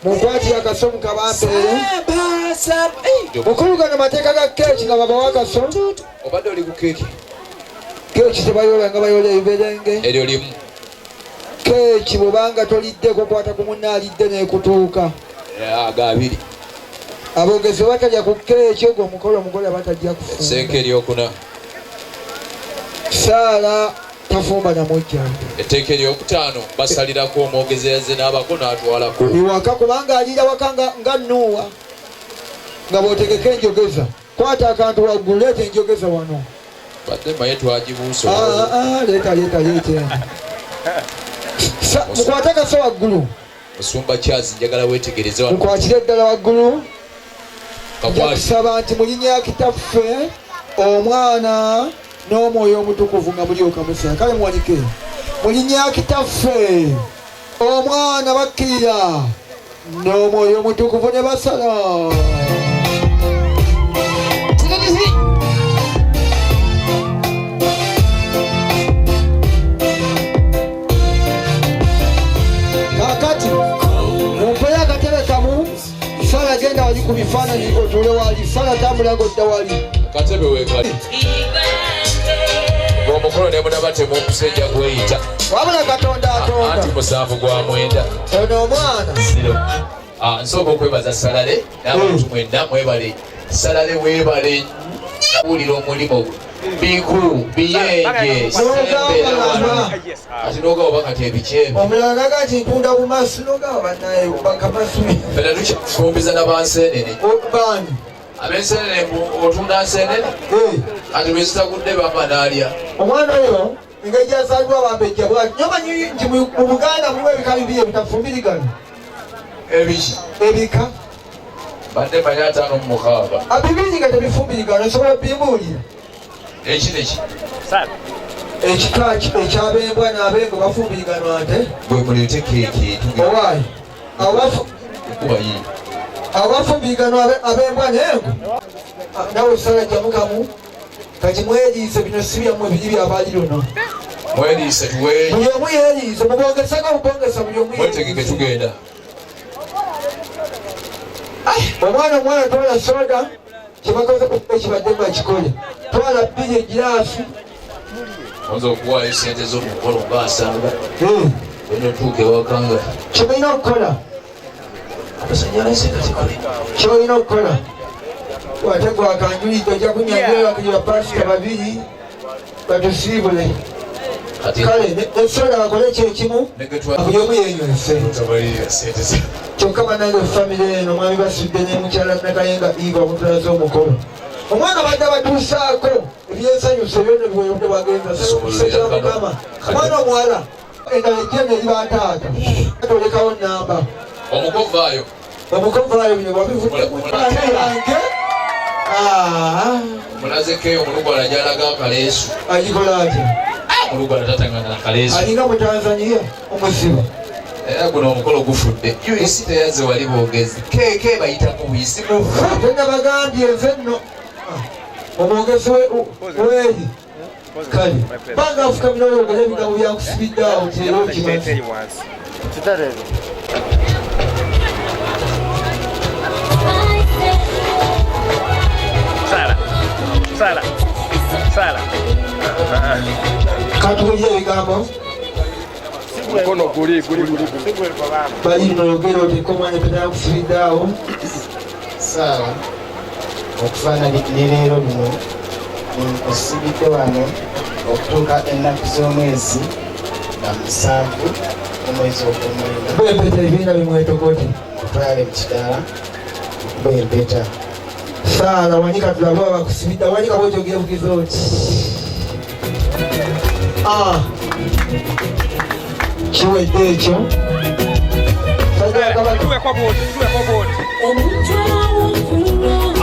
Mukwati akasomu kabambe mukulugana mateeka ga keeki nga baba wakasomu obadde oli ku keeki keeki tebayola nga bayola ebiberenge eryo limu keeki bwebanga toliddeko kwata ku munna alidde nekutuuka agabiri aboogezi batalya ku keeki ogwo omukolo omugole batajja kufumba senke eryokuna saala tafumba namujja etteeka eryokutaano basalirako omwogezi yazze n'abako n'atwalako iwaka kubanga aliira waka nga Nuuwa nga bw'otegeka enjogeza kwata akantu waggulu leeta enjogeza wano badde maye twagibuusa leeta mukwate akaso waggulu musumba kyazi njagala weetegereze wano mukwatire eddala waggulu njakusaba nti mu linnya kitaffe omwana n'omwoyo omutukuvu nga mulyoka musana kale muwanike mu linnya kitaffe omwana bakkirira n'omwoyo omutukuvu ne basala kakati mumpeyo akatebe kamu sala genda wali ku bifaananyi otule wali sala tambula ng'odda wali akatebe weekali omukolo ne munaba temukusejja gweyita wabula katonda atonda anti musanvu gwa mwenda ono omwana nsooka okwebaza salale n'abantu mwenna mwebale salale weebale wulira omulimo bikulu biyenge ati nogaba bakati ebikyebe omulala naga nti ntunda bumasu nogaba banaye bakamasumi fena tukifumbiza n'abansenene bani abensenene otunda nsenene ati lwezitagudde bamanaalya omwana oyo engeri gyazaalibwa bambejja bwati nyomanyi nti mu Buganda mulimu ebika bibiri ebitafumbirigana ebiki ebika badde manya 56 bibiri nga tebifumbirigana osobola bimbuulira ekineki ekika ekyabembwa n'abengo bafumbiriganwa nte bwe muleete keeki owaayi kubayi abafumbiriganwa abembwa n'engo nawe osala jamukamu kati mweriise bino si byammwe biri byabaali luno mweriise tuweeyi buli omu yeeriise mubongesanga bubongesa buli omu mwetegeke tugenda omwana twala soda kyebakoze ekibadde nga kikole twala bbiri egiraasi oyinza okuwaayo sente z'omukolo ngaasanga onotuuka ewakanga kyolina okukola amasanyalaze gatikole kyolina okukola wate gwakanjulidde ojja kunyanjulakirira pasita babiri batusiibule kale esoda bakole kyekimu buli omu yenyonse kyokka banange famire eno mwami basudde nemukyala nakayenga iva omutulaze omukolo omwana badde batuusaako ebyensanyusa byonna biweyonde bagenza sekya mukama omwana omuwala endala ejjene eri bataata tolekawo namba omukovaayo bino wabivuddeuange mulazekeyo omulugwala gyalaga akaleesu agikola atya omulugwala tatangana nakaleesu alinga mu Tanzania omusiba era guno omukolo gufudde us teyaze wali boogezi keeke bayita mu buyisi mufu tena bagambye nze nno omwogezi weeri kale banga afukamira oyogera ebigambo byakusibidde awo teera okimazi katugulya ebigambo mukono guli bali noyogera oteka omwana penakusibidde awo sawa okufaananyi leero luno osibidde wano okutuuka ennaku z'omwezi nga 7 omwezi ogw'omwenda bwempeta ebiina bimwetokoti kutwale mu kidaala bwempeta saala wanika tulaba bakusibidde wanika bwetogera bugize oti kiwedde ekyo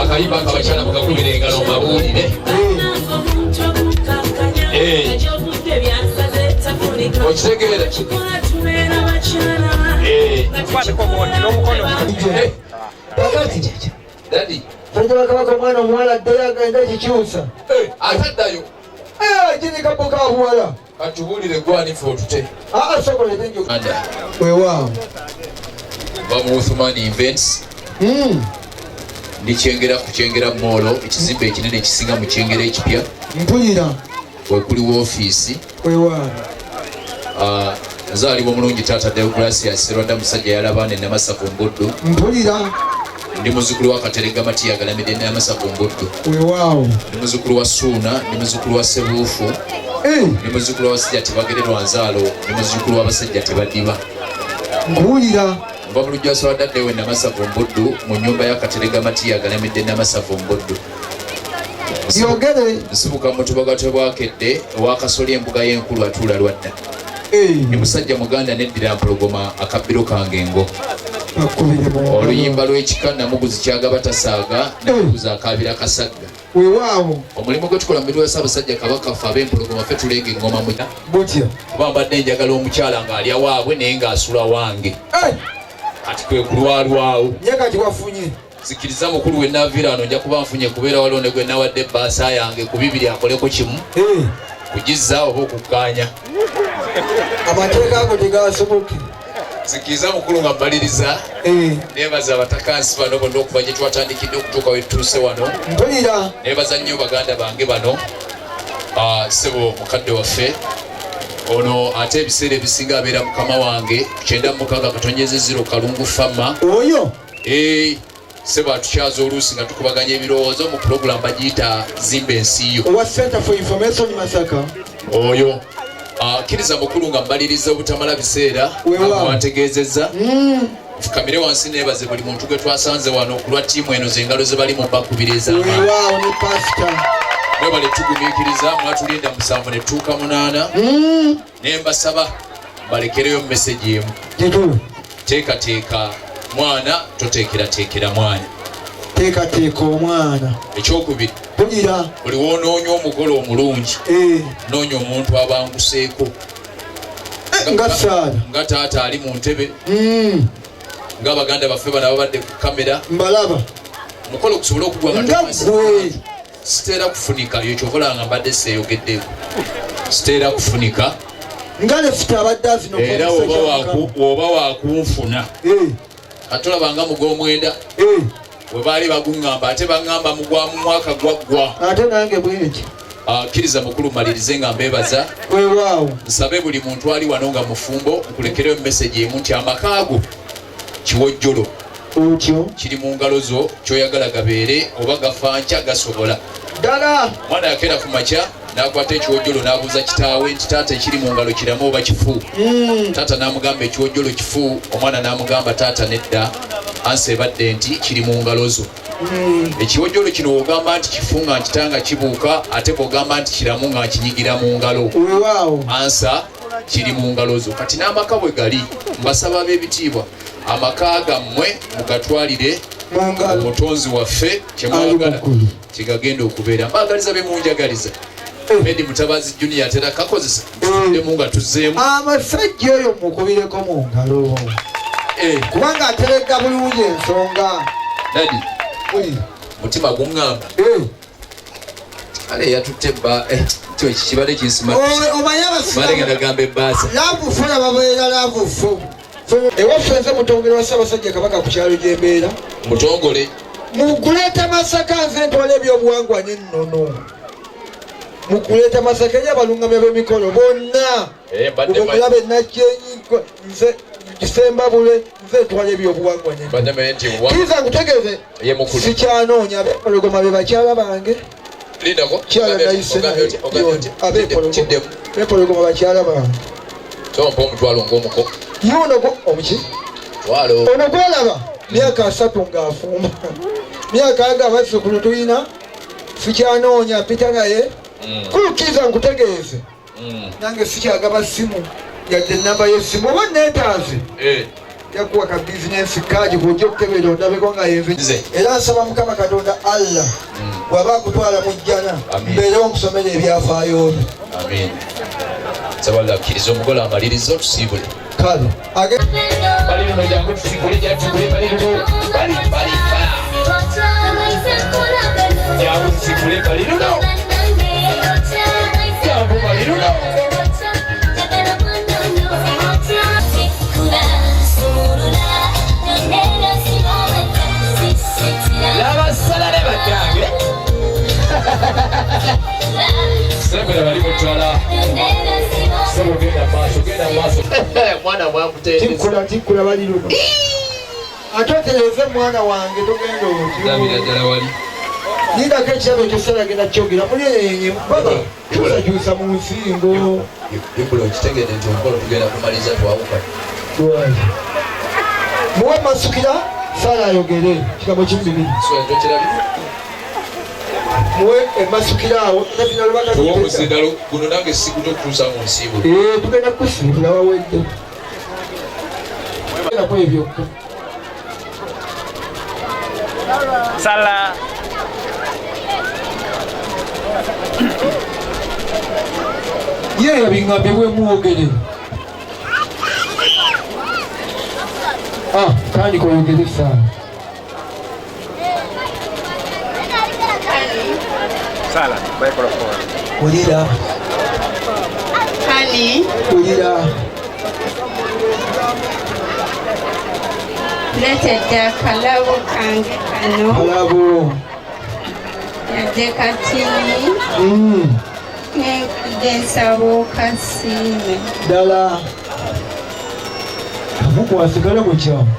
akayimba akabakyala mukakubira engalo mabuulire okitegeera Kakati. Daddy. Fajala kabaka mwana omuwala ddala agenda kikyusa. Ataddayo. Jini kabuka abuwala. Katubuulire gwanifu otute. Sokola etenjo. Anda. Weewaawo. Bamu Uthman Invents. Ndikyengera ku Kyengera Mall, ekizimbe ekinene ekisinga mu Kyengera ekipya. Mpulira. Wekuli woofiisi. Weewaawo. Nzaalibwa omulungi taata Deogratias Serwanda musajja yalaba ne Namasavu Mbuddu. Mpulira. Ndi muzzukulu wa Katerega Matiya galamidde ne Namasavu Mbuddu. Weewaawo. Ndi muzzukulu wa Suuna, ndi muzzukulu wa Sebuufu. Ndi muzzukulu wa Basajja Tebagererwa Nzaalo, ndi muzzukulu wa Basajja Tebadiba. Mpulira. Nva mu Lujjasa wadadde we Namasavu Mbuddu mu nnyumba ya Katerega Matiya galamidde Namasavu Mbuddu. Yogere. Nsibuka mu Tubagatwe bwakedde ewa Kasoli embuga y'enkulu atuula Lwadda. Ndi musajja Muganda neddira mpologoma akabbiro kange ngo. Oluyimba lw'ekika Namuguzi kyagaba tasaaga Namuguzi akaabira kasagga. Weewaawo. Omulimu gwe tukola mu mirwe Ssaabasajja Kabaka ffe ab'empologoma ffe tulenga engoma mu butya. kuba mbadde njagala omukyala ng'alya waabwe naye ng'asula wange. Kati kwe kulwalwawo. Ye kati wafunye. Sikiriza mukulu we naaviira wano nja kuba nfunye kubeera waliwo ne gwe nawadde ebbaasa yange ku bibiri akoleko kimu. Kugizza oba okukkaanya. Amateeka ago tegasoboke. Sikiriza mukulu nga mbaliriza. Neebaza abatakansi bano bonna okuva gye twatandikidde okutuuka we tutuuse wano. Mpulira. Neebaza nnyo baganda bange bano. Ssebo mukadde waffe. Ono ate ebiseera ebisinga abeera mukama wange 96 Katonyeze 0 Kalungu Fama. Oyo. Ssebo atukyaza oluusi nga tukubaganya ebirowoozo mu pulogulamu bagiyita Zimba Ensi Yo. Owa Center for Information Masaka. Oyo. Kkiriza mukulu nga mbaliriza obutamala biseera abategeezezza. Fukamire wansi neebaze buli muntu gwe twasanze wano ku lwa ttiimu eno z'engalo ze bali mu bakubira ez'amaanyi. Weewaawo ne pasita. Mwebale tugumiikiriza mwatulinda 7 ne tuuka 8. Ne mbasaba balekereyo message emu. Teekateeka mwana toteekerateekera mwana. Teekateeka omwana. Ekyokubiri. Mpulira. Buli woonoonya omugole omulungi. Noonya omuntu abanguseeko. Nga Saara. Nga taata ali mu ntebe. Ng'abaganda baffe bano ababadde ku kamera. Mbalaba. Omukolo gusobole okugwa nga gwe. Siteera kufunika yo kyovola nga mbadde seeyogeddeeko. Siteera kufunika. Nga lefita abadde azino. Era oba waakunfuna. Atolaba nga mugw'omwenda. Bwe baali baguŋŋamba ate baŋŋamba mugwa mu mwaka gwaggwa. Ate nange bweki. Kkiriza mukulu malirize nga mbeebaza. Weewaawo. Nsabe buli muntu ali wano nga mufumbo nkulekereyo message emu nti amakaago kiwojjolo. Otyo. Kiri mu ngalo zo ky'oyagala gabeere oba gafanca gasobola. Ddala. Mwana yakeera ku makya n'akwata ekiwojjolo n'abuuza kitaawe nti taata ekiri mu ngalo kiramu oba kifu. Taata n'amugamba ekiwojjolo kifu. Omwana n'amugamba taata nedda ansi ebadde nti kiri mu ngalo zo. Ekiwojjolo kino bw'ogamba nti kifu nga nkitanga kibuuka ate bw'ogamba nti kiramu nga nkinyigira mu ngalo. Weewaawo. Ansa kiri mu ngalo zo. Kati n'amaka bwe gali mbasaba ab'ebitiibwa amaka gammwe mugatwalire omutonzi waffe kyemwagala kigagenda okubeera. Mbaagaliza be munjagaliza. Medi Mutabazi Junior atera kakozesa tuddemu nga tuzzeemu. Amasajja oyo mukubireko mu ngalo. Kubanga atereka bulungi ensonga. Dadi. Mutima guŋŋamba. Kale yatutte kyo kibadde kinsima. Omanyi gamba ebbaasa. Laavufu babeera laavufu. Ewaffe nze mutongole wa Ssaabasajja Kabaka ku kyalo gye mbeera. Mutongole. Mukuleeta Masaka nze ntwala ebyobuwangwa n'ennono. Mukuleeta Masaka eri abalungamya b'emikolo bonna. Bwe mulabe Nakyenyi nze Kisemba Bule nze ntwala ebyobuwangwa n'ennono. Kiriza nkutegeeze sikyanoonya ab'empologoma be bakyala bange. Lindako. Kyala nayise ab'empologoma bakyala bange. Tompa omutwalo ng'omuko. Yuno omuki? Twalo. Ono gwolaba myaka 3 ng'afumba. Myaka aga abazzukulu tulina sikyanoonya mpita naye. Kulukiza nkutegeeze. Nange sikyagaba ssimu yadde ennamba y'essimu oba neetaaze. Yakuwa ka bizinensi kaadi kujja okutegeera ondabeko nga yenze. Era nsaba Mukama Katonda Allah bw'aba akutwala mu jjana mbeere omusomera ebyafaayo byo. Amin. Nsaba Allah akkiriza omugole amaliriza otusiibule. kale balino jangu tusikule jatukule balino bali jangu tusikule balino jangu balino lava salare bakange sembera bali mutwala genda maaso mwana tikula bali luno atotereze mwana wange togenda otyo ddala wali nindako ekyalo kyosala genda kyogera mulyenye baba tusajusa mu nsingo ibula okitegedde nti omukolo tugenda kumaliza twawuka muwe masukira sala ayogere kigambo kimu bibiri muwe emasukira awo omuzindalo guno nange sikuta okutuusa mu nsiibo tugenda kusiibula wawedde ko ebyokka Sala. ye yabingambe bwe mwogere kandi koyogere sana Sala, microphone. ulira Honey, ulira letedde akalabo kange kano alabo yadde katini nenkudde nsaba okasiime ddala amukwasigala mukyamu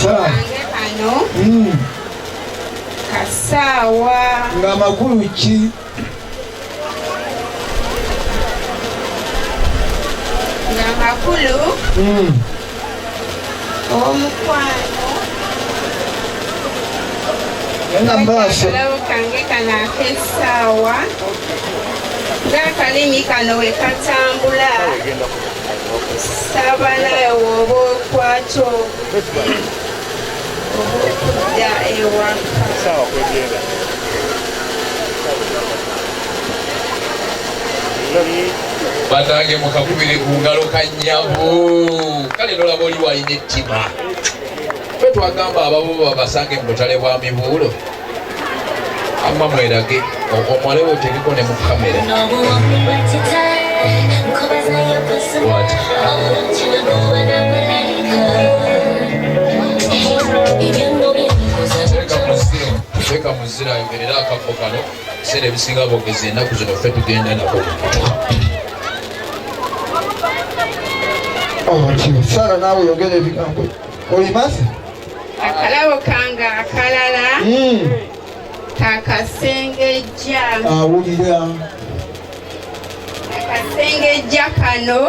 kange kano kasaawa ng'amakulu ki ng'amakulu omukwano maaso akalabo kange kano ak'essaawa ng'akalimi kano we katambula saba naye woba okwata obukudda ewaka batange mukakubire ku ngalo kanyabu kale nolaba oli walina ettima fe twagamba ababo babasange mu butale bwa mibuulo amma mwerage omwale we otegeko ne mu kamera teeka muzira ayogerera akabbo kano ebiseera ebisinga bogezi ennaku zino ffe tugenda nako sara naawe yogera ebigambo olimasi akalabo kange akalala kakasengejja awulira akasengejja kano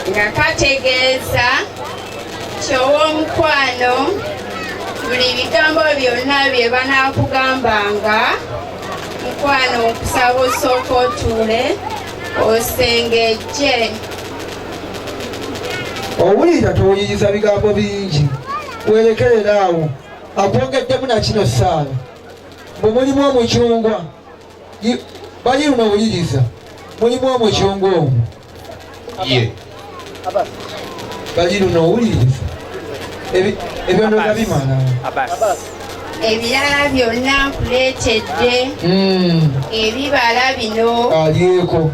nga kategeeza ky'ow'omukwano buli bigambo byonna bye banaakugambanga mukwano okusaba osooka otuule osengejje owulira towuliriza bigambo bingi werekerera awo akwongeddemu nakino saala bwe mulimu omucungwa bali luno owuliriza mulimu omucungwa omwo ye bali luno owuliriza ebyo ndooza bimala ebirala byonna nkuleetedde ebibala bino alyeko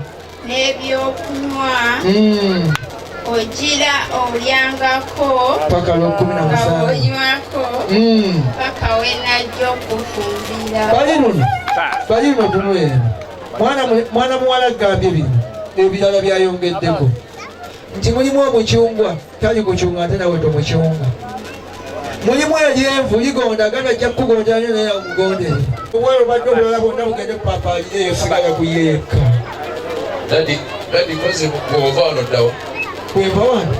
n'ebyokunywa ogira olyangako paka lw17 onywako paka wenajja okufumbira bali luno tunweno mwana muwala gambye bino ebirala byayongeddeko nti mulimu omucungwa tali kucunga ate nawe tomucunga mulimu eryenvu ligonda ganajja kukugondera nyo naye akugondere obwala obadde obulala bwonna bugende kupapalireeyo sigala kuyeeka dadi koze bwova wano ddawa kweva wano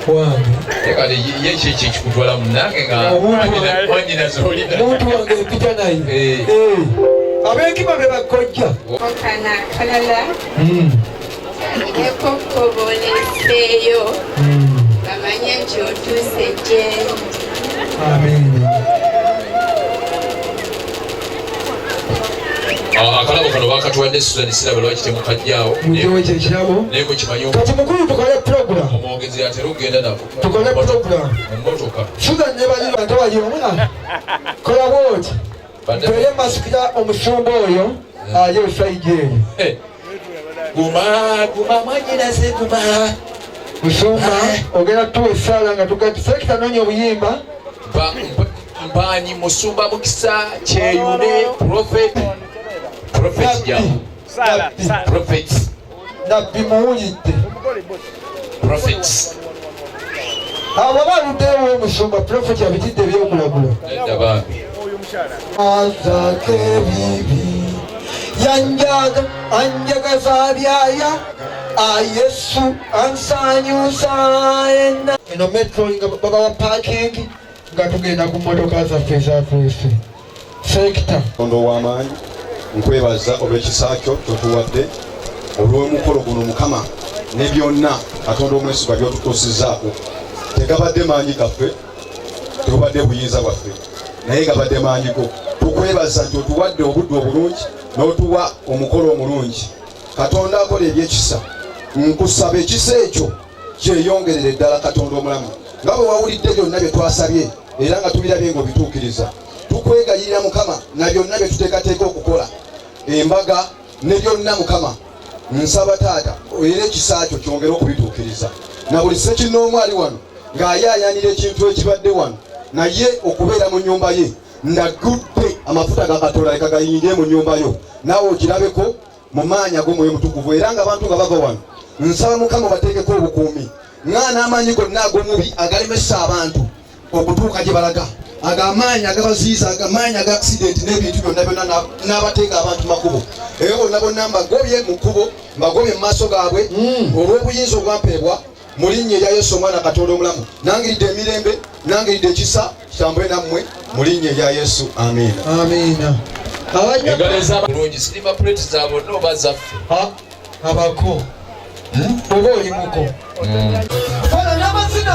wange kale ye kyekyo kikutwala munange nga wanyina zolina omuntu wange empita naye ab'enkima be bakojja okana akalala alireko kkoboleseeyo nga manye nti otuuse gyendi. Amina. Akalabo kano bakatuwadde Susan Siraba lwaki temukajjaawo. Mujewe kyekirabo. Naye mukimanyi kati mukulu tukole program. omwogezi atera okugenda nako. Tukole program. Mmotoka. Susan ne bali bantu bali omuna. Kola bwoti. Mpere masikira omusumba oyo aye osaije eyo. Guma mwanyinaze guma. Musumba ogenda tuwa essala nga tugati sekita nonya obuyimba. Mbanyi Musumba Mukisa Kyeyune prophet ya prophet nabbi muwulidde prophets abo baluddeewo Musumba prophet abitidde ebyokulagula azake bibi yanjaga anjagaza byaya Yesu ansanyusa ena eno metro nga baba wa parking nga tugenda ku mmotoka zaffe ezafeese sekita ondo w'amaanyi nkwebaza olw'ekisa kyo kyotuwadde olw'omukolo guno Mukama ne byonna Katonda omwesigwa by'otutuusizzaako tegabadde maanyi gaffe tegabadde buyinza bwaffe naye gabadde maanyi go tukwebaza nti otuwadde obudde obulungi n'otuwa omukolo omulungi Katonda akola ebyekisa nkusaba ekisa ekyo kyeyongerere ddala Katonda omulamu nga bwe wawulidde byonna bye twasabye era nga tubirabye ng'obituukiriza tukwegayirira Mukama na byonna bye tuteekateeka okukola embaga ne byonna Mukama nsaba taata era ekisa kyo kyongere okubituukiriza na buli ssekinnoomu ali wano ng'ayaayaanira ekintu ekibadde wano naye okubeera mu nnyumba ye ndagudde amafuta ga Katonda leka gayinge mu nnyumba yo naawe okirabeko mu maanyi ag'omwoyo mutukuvu era ng'abantu nga bava wano nsaba Mukama bateekeko obukuumi n'amaanyi gonna ag'omubi agalemesa abantu okutuuka gye balaga agamaanyi agabaziiza agamaanyi aga accident n'ebintu byonna byonna n'abateeka abantu makubo eyo bonna bonna mbagobye mu kkubo mbagobye mu maaso gaabwe olw'obuyinza obwampeebwa mu linnya erya Yesu omwana Katonda omulamu nangiridde emirembe nangiridde ekisa kitambule nammwe mu linnya erya Yesu amiina. Amiina. Engalo ez'abalungi silima plate za bonna oba zaffe abako oba olimuko. Fala n'amazina